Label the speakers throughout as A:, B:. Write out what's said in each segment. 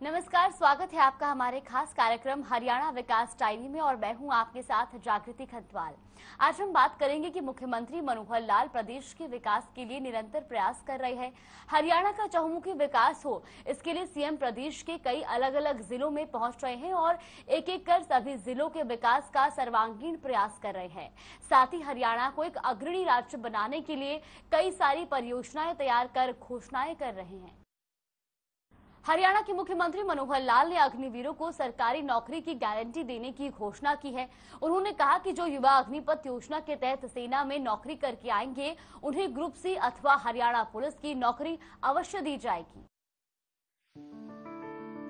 A: नमस्कार, स्वागत है आपका हमारे खास कार्यक्रम हरियाणा विकास डायरी में और मैं हूं आपके साथ जागृति खंतवाल। आज हम बात करेंगे कि मुख्यमंत्री मनोहर लाल प्रदेश के विकास के लिए निरंतर प्रयास कर रहे हैं। हरियाणा का चहुमुखी विकास हो, इसके लिए सीएम प्रदेश के कई अलग अलग जिलों में पहुंच रहे हैं और एक एक कर सभी जिलों के विकास का सर्वांगीण प्रयास कर रहे हैं। साथ ही हरियाणा को एक अग्रणी राज्य बनाने के लिए कई सारी परियोजनाएं तैयार कर घोषणाएं कर रहे हैं। हरियाणा के मुख्यमंत्री मनोहर लाल ने अग्निवीरों को सरकारी नौकरी की गारंटी देने की घोषणा की है। उन्होंने कहा कि जो युवा अग्निपथ योजना के तहत सेना में नौकरी करके आएंगे, उन्हें ग्रुप सी अथवा हरियाणा पुलिस की नौकरी अवश्य दी जाएगी।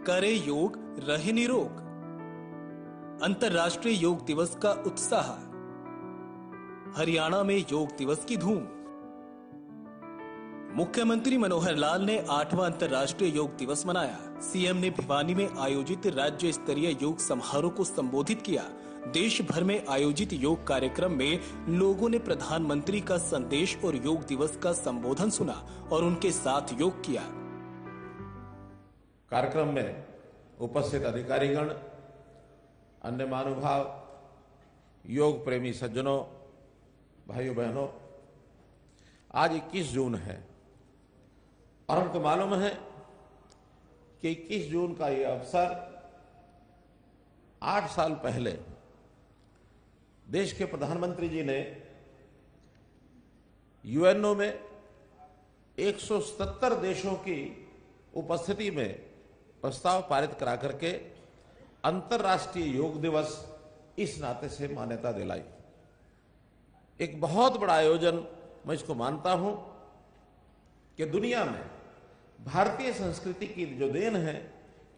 B: करे योग, रहे निरोग। अंतर्राष्ट्रीय योग दिवस का उत्साह। हरियाणा में योग दिवस की धूम। मुख्यमंत्री मनोहर लाल ने 8वां अंतर्राष्ट्रीय योग दिवस मनाया। सीएम ने भिवानी में आयोजित राज्य स्तरीय योग समारोह को संबोधित किया। देश भर में आयोजित योग कार्यक्रम में लोगों ने प्रधानमंत्री का संदेश और योग दिवस का संबोधन सुना और उनके साथ योग किया।
C: कार्यक्रम में उपस्थित अधिकारीगण, अन्य महानुभाव, योग प्रेमी सज्जनों, भाइयों बहनों, आज 21 जून है और हमको मालूम है कि 21 जून का ये अवसर 8 साल पहले देश के प्रधानमंत्री जी ने यूएनओ में 177 देशों की उपस्थिति में प्रस्ताव पारित करा करके अंतर्राष्ट्रीय योग दिवस इस नाते से मान्यता दिलाई। एक बहुत बड़ा आयोजन मैं इसको मानता हूं कि दुनिया में भारतीय संस्कृति की जो देन है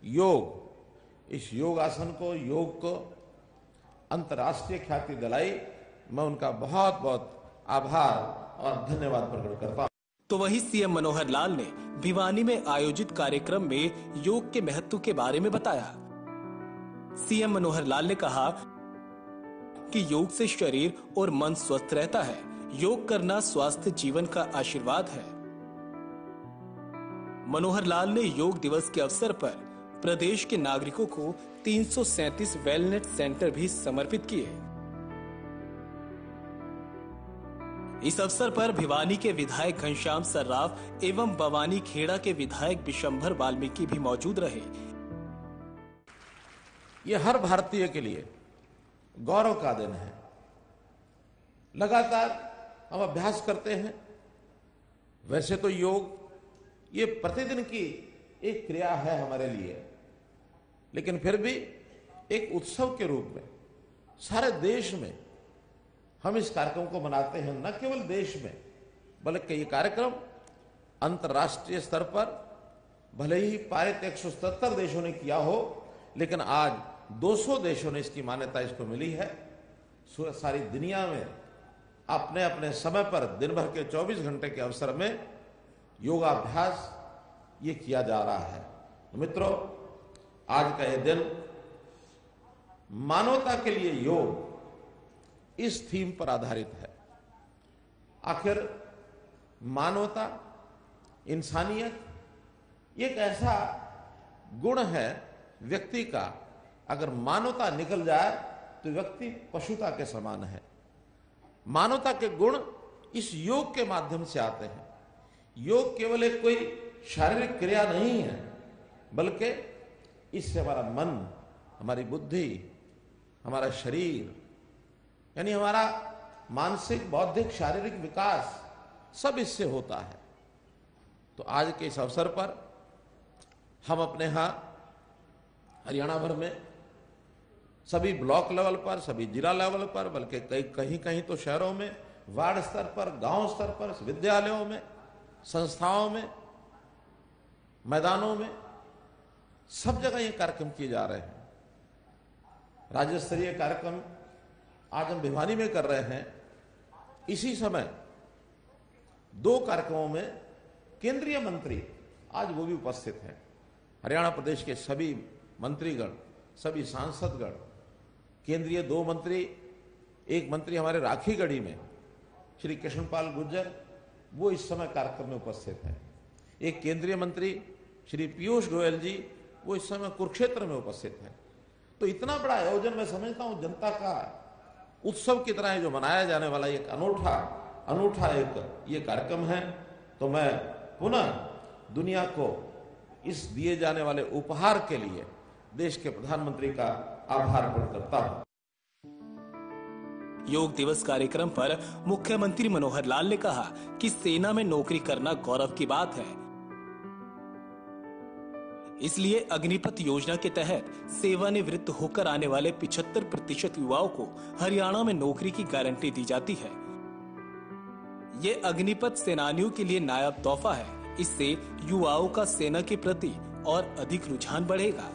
C: योग, इस योगासन को, योग को अंतर्राष्ट्रीय ख्याति दिलाई। मैं उनका बहुत बहुत आभार और धन्यवाद प्रकट करता हूं।
B: तो वही सीएम मनोहर लाल ने भिवानी में आयोजित कार्यक्रम में योग के महत्व के बारे में बताया। सीएम मनोहर लाल ने कहा कि योग से शरीर और मन स्वस्थ रहता है। योग करना स्वास्थ्य जीवन का आशीर्वाद है। मनोहर लाल ने योग दिवस के अवसर पर प्रदेश के नागरिकों को 337 वेलनेस सेंटर भी समर्पित किए। इस अवसर पर भिवानी के विधायक घनश्याम सर्राफ एवं बवानी खेड़ा के विधायक बिशंभर वाल्मीकि भी मौजूद रहे।
C: यह हर भारतीय के लिए गौरव का दिन है। लगातार हम अभ्यास करते हैं। वैसे तो योग ये प्रतिदिन की एक क्रिया है हमारे लिए, लेकिन फिर भी एक उत्सव के रूप में सारे देश में हम इस कार्यक्रम को मनाते हैं। न केवल देश में, बल्कि ये कार्यक्रम अंतर्राष्ट्रीय स्तर पर भले ही पारित 177 देशों ने किया हो, लेकिन आज 200 देशों ने इसकी मान्यता इसको मिली है। सारी दुनिया में अपने अपने समय पर दिन भर के 24 घंटे के अवसर में योगाभ्यास ये किया जा रहा है। मित्रों, आज का ये दिन मानवता के लिए योग इस थीम पर आधारित है। आखिर मानवता, इंसानियत ये एक ऐसा गुण है व्यक्ति का, अगर मानवता निकल जाए तो व्यक्ति पशुता के समान है। मानवता के गुण इस योग के माध्यम से आते हैं। योग केवल एक कोई शारीरिक क्रिया नहीं है, बल्कि इससे हमारा मन, हमारी बुद्धि, हमारा शरीर, यानी हमारा मानसिक, बौद्धिक, शारीरिक विकास सब इससे होता है। तो आज के इस अवसर पर हम अपने यहां हरियाणा भर में सभी ब्लॉक लेवल पर, सभी जिला लेवल पर, बल्कि कहीं कहीं तो शहरों में, वार्ड स्तर पर, गांव स्तर पर, विद्यालयों में, संस्थाओं में, मैदानों में, सब जगह ये कार्यक्रम किए जा रहे हैं। राज्य स्तरीय कार्यक्रम आज हम भिवानी में कर रहे हैं। इसी समय 2 कार्यक्रमों में केंद्रीय मंत्री आज वो भी उपस्थित हैं। हरियाणा प्रदेश के सभी मंत्रीगण, सभी सांसदगण, केंद्रीय 2 मंत्री, एक मंत्री हमारे राखीगढ़ी में श्री कृष्णपाल गुर्जर, वो इस समय कार्यक्रम में उपस्थित हैं। एक केंद्रीय मंत्री श्री पीयूष गोयल जी वो इस समय कुरुक्षेत्र में उपस्थित हैं। तो इतना बड़ा आयोजन मैं समझता हूं जनता का उत्सव की तरह जो मनाया जाने वाला एक अनूठा एक ये कार्यक्रम है। तो मैं पुनः दुनिया को इस दिए जाने वाले उपहार के लिए देश के प्रधानमंत्री का आभार व्यक्त करता हूं।
B: योग दिवस कार्यक्रम पर मुख्यमंत्री मनोहर लाल ने कहा कि सेना में नौकरी करना गौरव की बात है, इसलिए अग्निपथ योजना के तहत सेवानिवृत्त होकर आने वाले 75% युवाओं को हरियाणा में नौकरी की गारंटी दी जाती है। ये अग्निपथ सेनानियों के लिए नायाब तोहफा है। इससे युवाओं का सेना के प्रति और अधिक रुझान बढ़ेगा।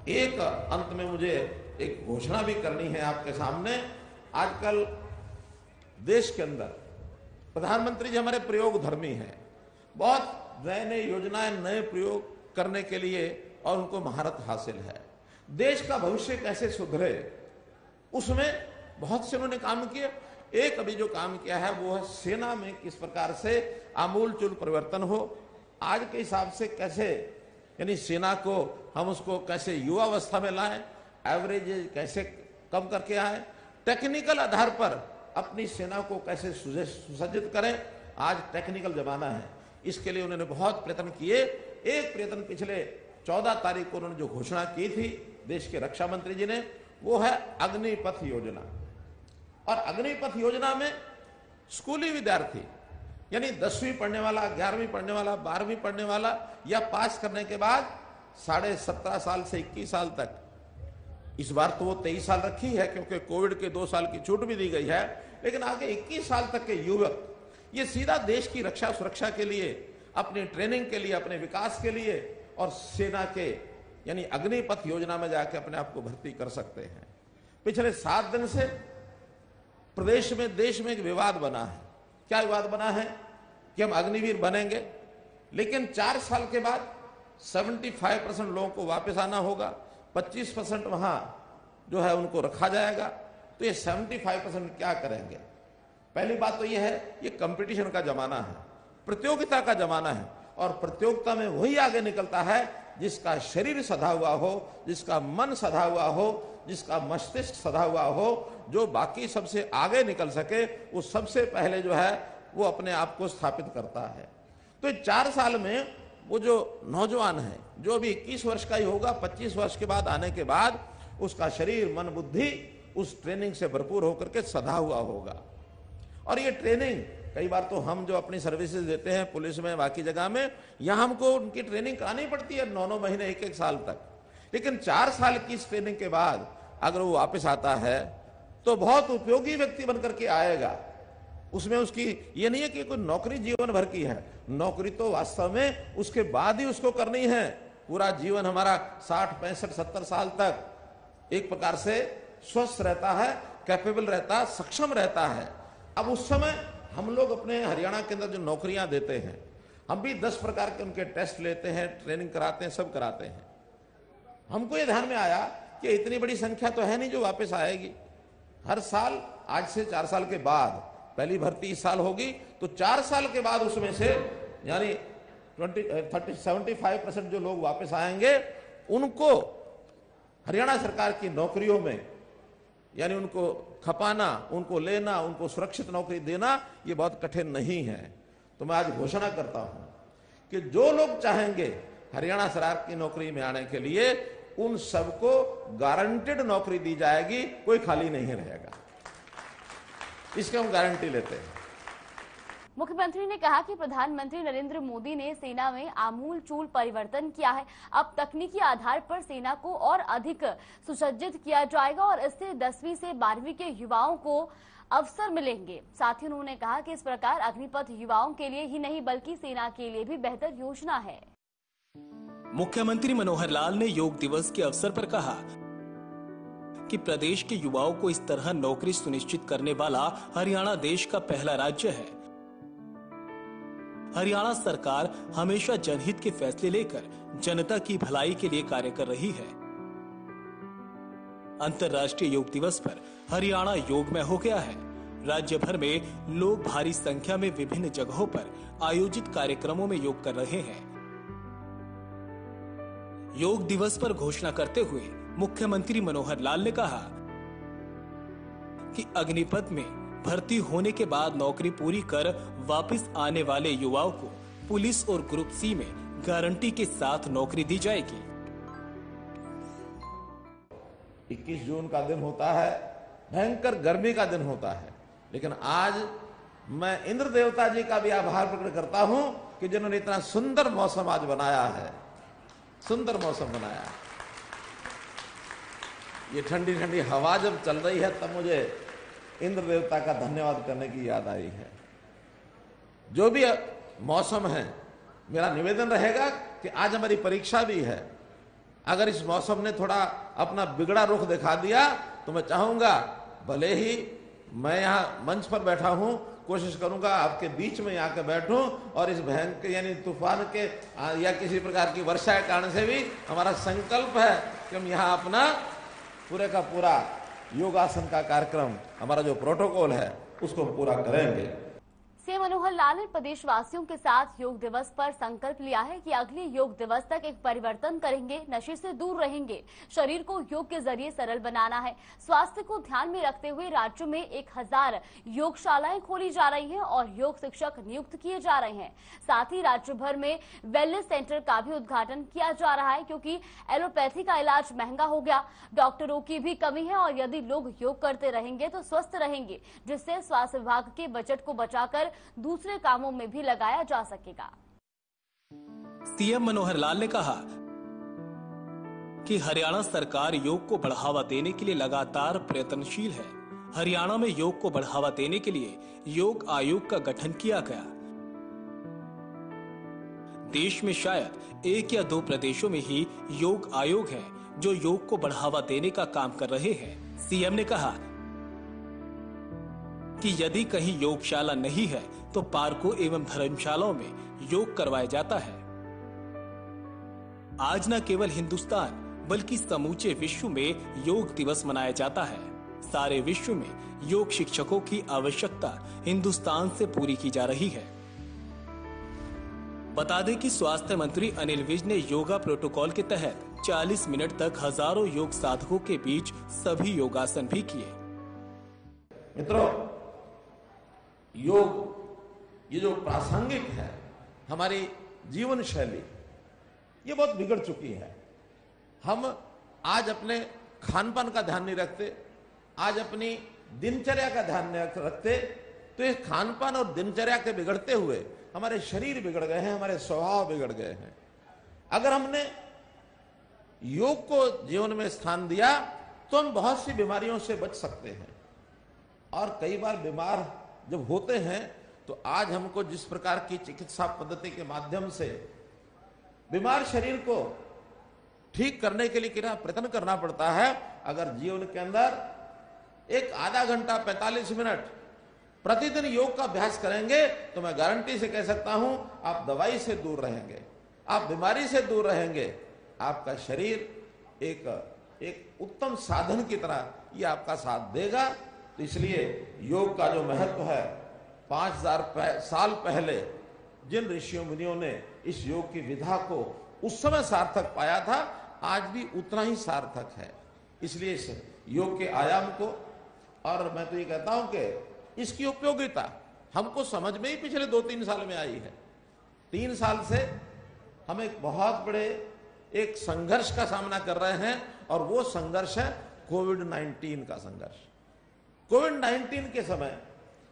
C: एक अंत में मुझे एक घोषणा भी करनी है आपके सामने। आजकल देश के अंदर प्रधानमंत्री जी हमारे प्रयोग धर्मी हैं, बहुत नए नए योजनाएं, नए प्रयोग करने के लिए और उनको महारत हासिल है। देश का भविष्य कैसे सुधरे उसमें बहुत से उन्होंने काम किए। एक अभी जो काम किया है वो है सेना में किस प्रकार से आमूलचूल परिवर्तन हो। आज के हिसाब से कैसे यानी सेना को हम उसको कैसे युवावस्था में लाएं, एवरेज कैसे कम करके आए, टेक्निकल आधार पर अपनी सेना को कैसे सुसज्जित करें। आज टेक्निकल जमाना है, इसके लिए उन्होंने बहुत प्रयत्न किए। एक प्रयत्न पिछले 14 तारीख को उन्होंने जो घोषणा की थी देश के रक्षा मंत्री जी ने, वो है अग्निपथ योजना। और अग्निपथ योजना में स्कूली विद्यार्थी यानी 10वीं पढ़ने वाला, 11वीं पढ़ने वाला, 12वीं पढ़ने वाला या पास करने के बाद 17.5 साल से 21 साल तक, इस बार तो वो 23 साल रखी है क्योंकि कोविड के 2 साल की छूट भी दी गई है, लेकिन आगे 21 साल तक के युवक ये सीधा देश की रक्षा सुरक्षा के लिए, अपनी ट्रेनिंग के लिए, अपने विकास के लिए और सेना के यानी अग्निपथ योजना में जाकर अपने आप को भर्ती कर सकते हैं। पिछले 7 दिन से प्रदेश में, देश में एक विवाद बना है। क्या विवाद बना है कि हम अग्निवीर बनेंगे, लेकिन 4 साल के बाद 75% लोगों को वापस आना होगा, 25% वहां जो है उनको रखा जाएगा। तो ये 75% क्या करेंगे? पहली बात तो ये है, ये कंपटीशन का जमाना है, प्रतियोगिता का जमाना है, और प्रतियोगिता में वही आगे निकलता है जिसका शरीर सधा हुआ हो, जिसका मन सधा हुआ हो, जिसका मस्तिष्क सधा हुआ हो, जो बाकी सबसे आगे निकल सके, वो सबसे पहले जो है वो अपने आप को स्थापित करता है। तो 4 साल में वो जो नौजवान है, जो भी 21 वर्ष का ही होगा, 25 वर्ष के बाद आने के बाद उसका शरीर, मन, बुद्धि उस ट्रेनिंग से भरपूर होकर के सधा हुआ होगा। और ये ट्रेनिंग कई बार तो हम जो अपनी सर्विसेज देते हैं पुलिस में, बाकी जगह में, यहां हमको उनकी ट्रेनिंग करानी पड़ती है 9-9 महीने, 1-1 साल तक। लेकिन 4 साल की इस ट्रेनिंग के बाद अगर वो वापस आता है तो बहुत उपयोगी व्यक्ति बनकर के आएगा। उसमें उसकी ये नहीं है कि कोई नौकरी जीवन भर की है, नौकरी तो वास्तव में उसके बाद ही उसको करनी है। पूरा जीवन हमारा 60, 65, 70 साल तक एक प्रकार से स्वस्थ रहता है, कैपेबल रहता है, सक्षम रहता है। अब उस समय हम लोग अपने हरियाणा के अंदर जो नौकरियां देते हैं, हम भी 10 प्रकार के उनके टेस्ट लेते हैं, ट्रेनिंग कराते हैं, सब कराते हैं। हमको ये ध्यान में आया कि इतनी बड़ी संख्या तो है नहीं जो वापस आएगी। हर साल आज से 4 साल के बाद, पहली भर्ती इस साल होगी, तो 4 साल के बाद उसमें से यानी 75% जो लोग वापस आएंगे, उनको हरियाणा सरकार की नौकरियों में यानी उनको खपाना, उनको लेना, उनको सुरक्षित नौकरी देना, ये बहुत कठिन नहीं है। तो मैं आज घोषणा करता हूं कि जो लोग चाहेंगे हरियाणा सरकार की नौकरी में आने के लिए, उन सबको गारंटेड नौकरी दी जाएगी, कोई खाली नहीं रहेगा। इसकी हम गारंटी लेते हैं।
A: मुख्यमंत्री ने कहा कि प्रधानमंत्री नरेंद्र मोदी ने सेना में आमूलचूल परिवर्तन किया है। अब तकनीकी आधार पर सेना को और अधिक सुसज्जित किया जाएगा और इससे 10वीं से 12वीं के युवाओं को अवसर मिलेंगे। साथ ही उन्होंने कहा कि इस प्रकार अग्निपथ युवाओं के लिए ही नहीं बल्कि सेना के लिए भी बेहतर योजना है।
B: मुख्यमंत्री मनोहर लाल ने योग दिवस के अवसर पर कहा कि प्रदेश के युवाओं को इस तरह नौकरी सुनिश्चित करने वाला हरियाणा देश का पहला राज्य है। हरियाणा सरकार हमेशा जनहित के फैसले लेकर जनता की भलाई के लिए कार्य कर रही है। अंतर्राष्ट्रीय योग दिवस पर हरियाणा योगमय हो गया है। राज्य भर में लोग भारी संख्या में विभिन्न जगहों पर आयोजित कार्यक्रमों में योग कर रहे हैं। योग दिवस पर घोषणा करते हुए मुख्यमंत्री मनोहर लाल ने कहा कि अग्निपथ में भर्ती होने के बाद नौकरी पूरी कर वापस आने वाले युवाओं को पुलिस और ग्रुप सी में गारंटी के साथ नौकरी दी जाएगी।
C: 21 जून का दिन होता है, भयंकर गर्मी का दिन होता है, लेकिन आज मैं इंद्र देवता जी का भी आभार प्रकट करता हूं कि जिन्होंने इतना सुंदर मौसम आज बनाया है, सुंदर मौसम बनाया है। ये ठंडी ठंडी हवा जब चल रही है तब मुझे इंद्र देवता का धन्यवाद करने की याद आई है। जो भी मौसम है, मेरा निवेदन रहेगा कि आज हमारी परीक्षा भी है। अगर इस मौसम ने थोड़ा अपना बिगड़ा रुख दिखा दिया तो मैं चाहूंगा, भले ही मैं यहाँ मंच पर बैठा हूं, कोशिश करूंगा आपके बीच में आकर बैठूं और इस भयंकर यानी तूफान के या किसी प्रकार की वर्षा के कारण से भी हमारा संकल्प है कि हम यहाँ अपना पूरे का पूरा योगासन का कार्यक्रम, हमारा जो प्रोटोकॉल है, उसको पूरा करेंगे।
A: सीएम मनोहर लाल ने प्रदेशवासियों के साथ योग दिवस पर संकल्प लिया है कि अगले योग दिवस तक एक परिवर्तन करेंगे, नशे से दूर रहेंगे, शरीर को योग के जरिए सरल बनाना है। स्वास्थ्य को ध्यान में रखते हुए राज्य में 1000 योगशालाएं खोली जा रही हैं और योग शिक्षक नियुक्त किए जा रहे हैं। साथ ही राज्य भर में वेलनेस सेंटर का भी उद्घाटन किया जा रहा है, क्योंकि एलोपैथी का इलाज महंगा हो गया, डॉक्टरों की भी कमी है और यदि लोग योग करते रहेंगे तो स्वस्थ रहेंगे, जिससे स्वास्थ्य विभाग के बजट को बचाकर दूसरे कामों में भी लगाया जा सकेगा।
B: सीएम मनोहर लाल ने कहा कि हरियाणा सरकार योग को बढ़ावा देने के लिए लगातार प्रयत्नशील है। हरियाणा में योग को बढ़ावा देने के लिए योग आयोग का गठन किया गया। देश में शायद 1 या 2 प्रदेशों में ही योग आयोग हैं जो योग को बढ़ावा देने का काम कर रहे हैं। सीएम ने कहा कि यदि कहीं योगशाला नहीं है तो पार्कों एवं धर्मशालाओं में योग करवाया जाता है। आज न केवल हिंदुस्तान बल्कि समूचे विश्व में योग दिवस मनाया जाता है। सारे विश्व में योग शिक्षकों की आवश्यकता हिंदुस्तान से पूरी की जा रही है। बता दें कि स्वास्थ्य मंत्री अनिल विज ने योगा प्रोटोकॉल के तहत 40 मिनट तक हजारों योग साधकों के बीच सभी योगासन भी किए।
C: मित्रों, योग ये जो प्रासंगिक है, हमारी जीवन शैली ये बहुत बिगड़ चुकी है। हम आज अपने खान पान का ध्यान नहीं रखते, आज अपनी दिनचर्या का ध्यान नहीं रखते, तो इस खान पान और दिनचर्या के बिगड़ते हुए हमारे शरीर बिगड़ गए हैं, हमारे स्वभाव बिगड़ गए हैं। अगर हमने योग को जीवन में स्थान दिया तो हम बहुत सी बीमारियों से बच सकते हैं। और कई बार बीमार जब होते हैं तो आज हमको जिस प्रकार की चिकित्सा पद्धति के माध्यम से बीमार शरीर को ठीक करने के लिए कितना प्रयत्न करना पड़ता है, अगर जीवन के अंदर एक आधा घंटा 45 मिनट प्रतिदिन योग का अभ्यास करेंगे तो मैं गारंटी से कह सकता हूं आप दवाई से दूर रहेंगे, आप बीमारी से दूर रहेंगे। आपका शरीर एक उत्तम साधन की तरह ये आपका साथ देगा। तो इसलिए योग का जो महत्व है, 5000 साल पहले जिन ऋषियों मुनियों ने इस योग की विधा को उस समय सार्थक पाया था, आज भी उतना ही सार्थक है। इसलिए इस योग के आयाम को, और मैं तो ये कहता हूं कि इसकी उपयोगिता हमको समझ में ही पिछले 2-3 साल में आई है। 3 साल से हम एक बहुत बड़े एक संघर्ष का सामना कर रहे हैं, और वो संघर्ष है कोविड-19 का संघर्ष। कोविड-19 के समय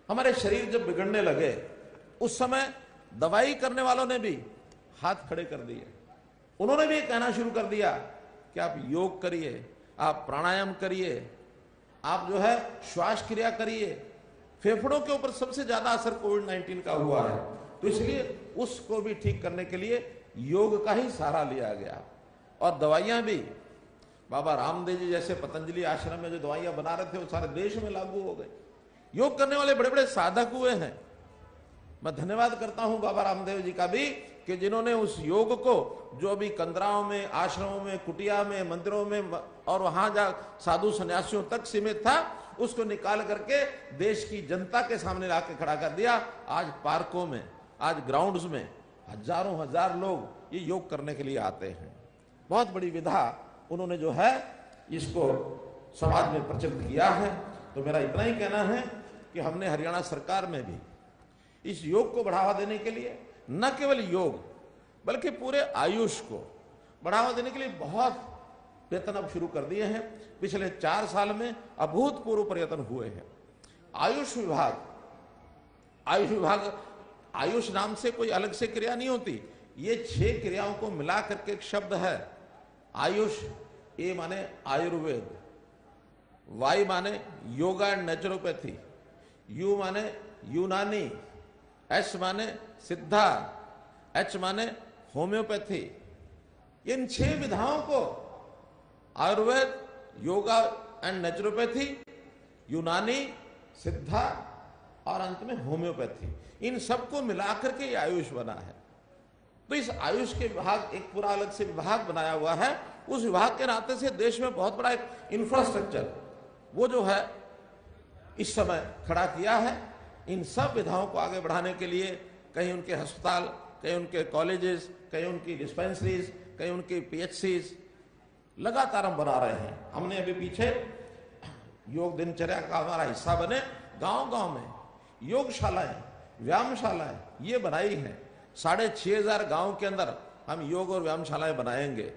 C: हमारे शरीर जब बिगड़ने लगे, उस समय दवाई करने वालों ने भी हाथ खड़े कर दिए। उन्होंने भी कहना शुरू कर दिया कि आप योग करिए, आप प्राणायाम करिए, आप जो है श्वास क्रिया करिए। फेफड़ों के ऊपर सबसे ज्यादा असर कोविड-19 का हुआ है, तो इसलिए उसको भी ठीक करने के लिए योग का ही सहारा लिया गया। और दवाइयां भी बाबा रामदेव जी जैसे पतंजलि आश्रम में जो दवाइयां बना रहे थे वो सारे देश में लागू हो गए। योग करने वाले बड़े बड़े साधक हुए हैं। मैं धन्यवाद करता हूं बाबा रामदेव जी का भी कि जिन्होंने उस योग को जो भी कंदराओं में, आश्रमों में, कुटिया में, मंदिरों में और वहां जा साधु सन्यासियों तक सीमित था, उसको निकाल करके देश की जनता के सामने लाके खड़ा कर दिया। आज पार्कों में, आज ग्राउंड्स में हजारों हजार लोग ये योग करने के लिए आते हैं। बहुत बड़ी विधा उन्होंने जो है इसको समाज में प्रचलित किया है। तो मेरा इतना ही कहना है कि हमने हरियाणा सरकार में भी इस योग को बढ़ावा देने के लिए न केवल योग बल्कि पूरे आयुष को बढ़ावा देने के लिए बहुत प्रयत्न अब शुरू कर दिए हैं। पिछले 4 साल में अभूतपूर्व प्रयत्न हुए हैं। आयुष विभाग आयुष नाम से कोई अलग से क्रिया नहीं होती, ये 6 क्रियाओं को मिला करके एक शब्द है आयुष। ए माने आयुर्वेद, वाई माने योगा एंड नेचुरोपैथी, यू माने यूनानी, एस माने सिद्धा, एच माने होम्योपैथी। इन 6 विधाओं को आयुर्वेद, योगा एंड नेचुरोपैथी, यूनानी, सिद्धा और अंत में होम्योपैथी, इन सबको मिलाकर के ये आयुष बना है। तो इस आयुष के विभाग एक पूरा अलग से विभाग बनाया हुआ है। उस विभाग के नाते से देश में बहुत बड़ा एक इंफ्रास्ट्रक्चर वो जो है इस समय खड़ा किया है। इन सब विधाओं को आगे बढ़ाने के लिए कहीं उनके अस्पताल, कहीं उनके कॉलेजेस, कहीं उनकी डिस्पेंसरीज, कहीं उनकी पीएचसीज लगातार हम बना रहे हैं। हमने अभी पीछे योग दिनचर्या का हमारा हिस्सा बने गांव-गांव में योगशालाएं, व्यायामशालाएं ये बनाई हैं। 6500 गांव के अंदर हम योग और व्यायामशालाएं बनाएंगे।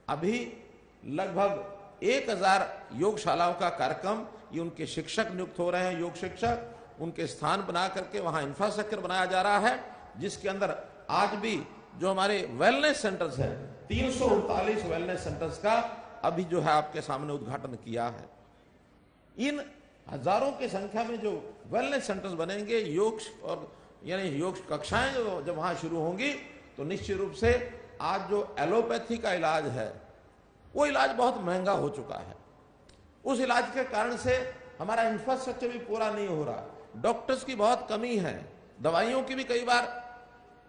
C: अभी लगभग 1000 योगशालाओं का कार्यक्रम, ये उनके शिक्षक नियुक्त हो रहे हैं, योग शिक्षक, उनके स्थान बना करके वहां इंफ्रास्ट्रक्चर बनाया जा रहा है, जिसके अंदर आज भी जो हमारे वेलनेस सेंटर्स हैं 339 वेलनेस सेंटर्स का अभी जो है आपके सामने उद्घाटन किया है। इन हजारों की संख्या में जो वेलनेस सेंटर्स बनेंगे, योग और यानी योग कक्षाएं जो जब वहां शुरू होंगी तो निश्चित रूप से आज जो एलोपैथी का इलाज है वो इलाज बहुत महंगा हो चुका है। उस इलाज के कारण से हमारा इंफ्रास्ट्रक्चर भी पूरा नहीं हो रहा, डॉक्टर्स की बहुत कमी है, दवाइयों की भी कई बार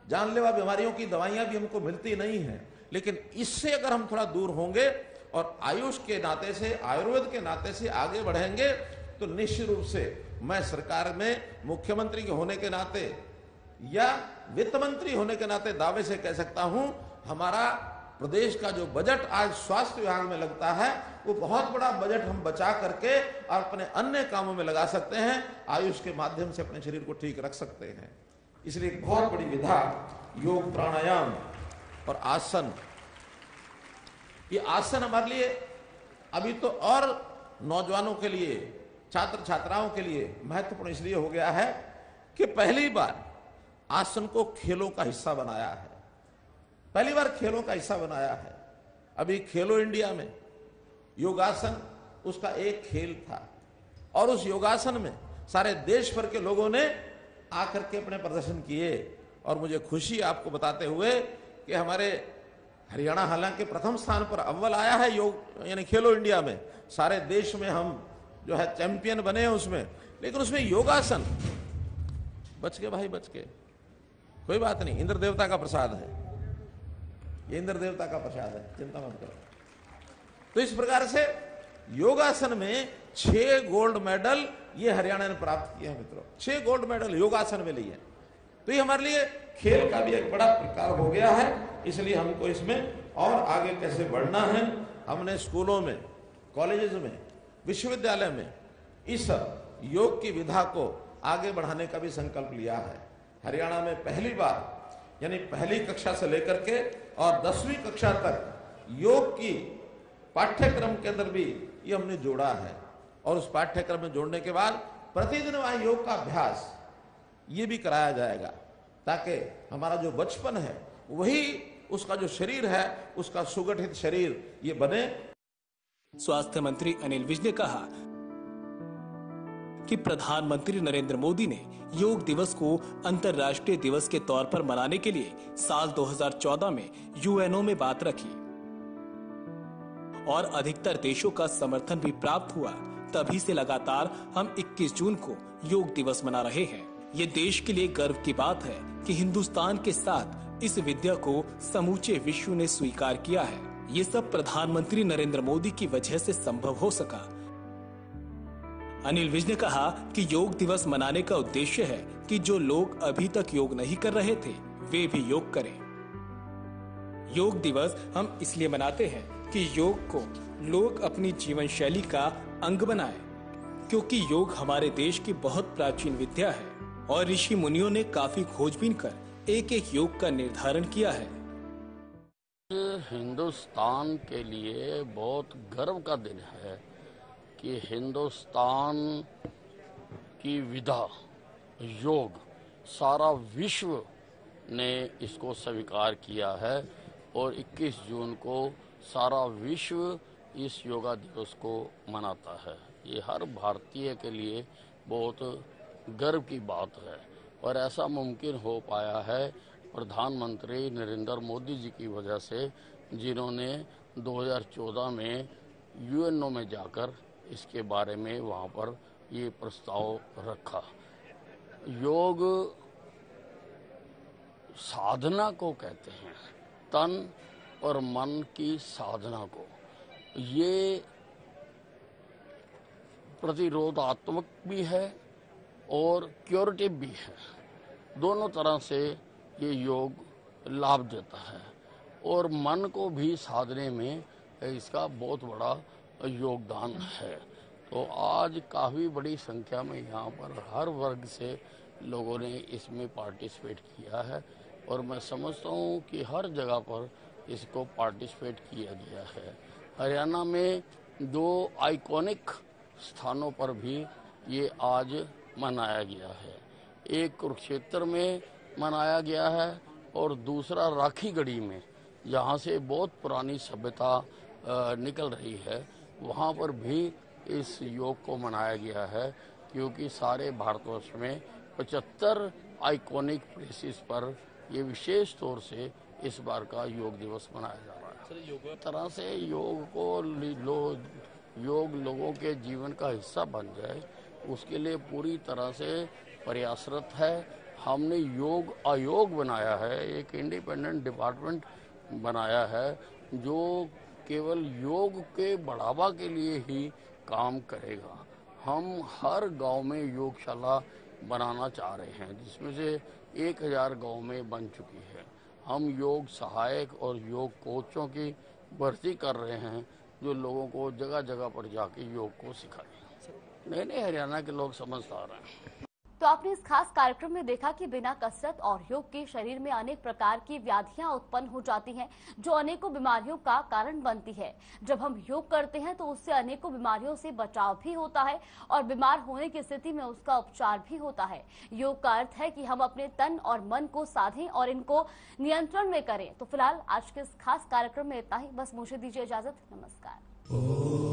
C: जानलेवा बीमारियों की दवाइयां भी हमको मिलती नहीं है। लेकिन इससे अगर हम थोड़ा दूर होंगे और आयुष के नाते से, आयुर्वेद के नाते से आगे बढ़ेंगे तो निश्चित रूप से मैं सरकार में मुख्यमंत्री के होने के नाते या वित्त मंत्री होने के नाते दावे से कह सकता हूं, हमारा प्रदेश का जो बजट आज स्वास्थ्य विभाग में लगता है वो बहुत बड़ा बजट हम बचा करके और अपने अन्य कामों में लगा सकते हैं, आयुष के माध्यम से अपने शरीर को ठीक रख सकते हैं। इसलिए एक बहुत बड़ी विधा योग, प्राणायाम और आसन। ये आसन हमारे लिए अभी तो और नौजवानों के लिए, छात्र छात्राओं के लिए महत्वपूर्ण इसलिए हो गया है कि पहली बार आसन को खेलों का हिस्सा बनाया है। पहली बार खेलों का हिस्सा बनाया है। अभी खेलो इंडिया में योगासन उसका एक खेल था और उस योगासन में सारे देश भर के लोगों ने आकर के अपने प्रदर्शन किए। और मुझे खुशी आपको बताते हुए कि हमारे हरियाणा हालांकि प्रथम स्थान पर अव्वल आया है योग यानी खेलो इंडिया में, सारे देश में हम जो है चैंपियन बने हैं उसमें, लेकिन उसमें योगासन बच के भाई, बच के, कोई बात नहीं, इंद्र देवता का प्रसाद है, ये इंद्र देवता का प्रसाद है, चिंता मत करो। तो इस प्रकार से योगासन में 6 गोल्ड मेडल ये हरियाणा ने प्राप्त किए हैं मित्रों, 6 गोल्ड मेडल योगासन में लिए। तो ये हमारे लिए खेल का भी एक बड़ा प्रकार हो गया है। इसलिए हमको इसमें और आगे कैसे बढ़ना है, हमने स्कूलों में, कॉलेजेस में, विश्वविद्यालय में इस योग की विधा को आगे बढ़ाने का भी संकल्प लिया है। हरियाणा में पहली बार यानी पहली कक्षा से लेकर के और 10वीं कक्षा तक योग की पाठ्यक्रम के अंदर भी ये हमने जोड़ा है। और उस पाठ्यक्रम में जोड़ने के बाद प्रतिदिन वहां योग का अभ्यास ये भी कराया जाएगा, ताकि हमारा जो बचपन है वही उसका जो शरीर है उसका सुगठित शरीर ये बने।
B: स्वास्थ्य मंत्री अनिल विज ने कहा कि प्रधानमंत्री नरेंद्र मोदी ने योग दिवस को अंतर्राष्ट्रीय दिवस के तौर पर मनाने के लिए साल 2014 में यूएनओ में बात रखी और अधिकतर देशों का समर्थन भी प्राप्त हुआ। तभी से लगातार हम 21 जून को योग दिवस मना रहे हैं। ये देश के लिए गर्व की बात है कि हिंदुस्तान के साथ इस विद्या को समूचे विश्व ने स्वीकार किया है। ये सब प्रधानमंत्री नरेंद्र मोदी की वजह से संभव हो सका। अनिल विज ने कहा कि योग दिवस मनाने का उद्देश्य है कि जो लोग अभी तक योग नहीं कर रहे थे वे भी योग करें। योग दिवस हम इसलिए मनाते हैं कि योग को लोग अपनी जीवन शैली का अंग बनाएं, क्योंकि योग हमारे देश की बहुत प्राचीन विद्या है और ऋषि मुनियों ने काफी खोजबीन कर एक एक योग का निर्धारण किया है।
D: हिंदुस्तान के लिए बहुत गर्व का दिन है कि हिंदुस्तान की विधा योग सारा विश्व ने इसको स्वीकार किया है और 21 जून को सारा विश्व इस योगा दिवस को मनाता है। ये हर भारतीय के लिए बहुत गर्व की बात है और ऐसा मुमकिन हो पाया है प्रधानमंत्री नरेंद्र मोदी जी की वजह से, जिन्होंने 2014 में यूएनओ में जाकर इसके बारे में वहाँ पर ये प्रस्ताव रखा। योग साधना को कहते हैं, तन और मन की साधना को। ये प्रतिरोधात्मक भी है और क्यूरेटिव भी है। दोनों तरह से ये योग लाभ देता है और मन को भी साधने में इसका बहुत बड़ा योगदान है। तो आज काफ़ी बड़ी संख्या में यहाँ पर हर वर्ग से लोगों ने इसमें पार्टिसिपेट किया है और मैं समझता हूँ कि हर जगह पर इसको पार्टिसिपेट किया गया है। हरियाणा में 2 आइकॉनिक स्थानों पर भी ये आज मनाया गया है। एक कुरुक्षेत्र में मनाया गया है और दूसरा राखीगढ़ी में, जहाँ से बहुत पुरानी सभ्यता निकल रही है, वहाँ पर भी इस योग को मनाया गया है, क्योंकि सारे भारतवर्ष में 75 आइकॉनिक प्लेसेस पर ये विशेष तौर से इस बार का योग दिवस मनाया जा रहा है। इस तरह से योग को योग लोगों के जीवन का हिस्सा बन जाए, उसके लिए पूरी तरह से प्रयासरत है। हमने योग आयोग बनाया है, एक इंडिपेंडेंट डिपार्टमेंट बनाया है जो केवल योग के बढ़ावा के लिए ही काम करेगा। हम हर गांव में योगशाला बनाना चाह रहे हैं, जिसमें से 1000 गांव में बन चुकी है। हम योग सहायक और योग कोचों की भर्ती कर रहे हैं, जो लोगों को जगह जगह पर जाके योग को सिखाएं। नए हरियाणा के लोग समझदार हैं।
A: तो आपने इस खास कार्यक्रम में देखा कि बिना कसरत और योग के शरीर में अनेक प्रकार की व्याधियां उत्पन्न हो जाती हैं, जो अनेकों बीमारियों का कारण बनती है। जब हम योग करते हैं तो उससे अनेकों बीमारियों से बचाव भी होता है और बीमार होने की स्थिति में उसका उपचार भी होता है। योग का अर्थ है कि हम अपने तन और मन को साधें और इनको नियंत्रण में करें। तो फिलहाल आज के इस खास कार्यक्रम में इतना ही। बस मुझे दीजिए इजाजत। नमस्कार।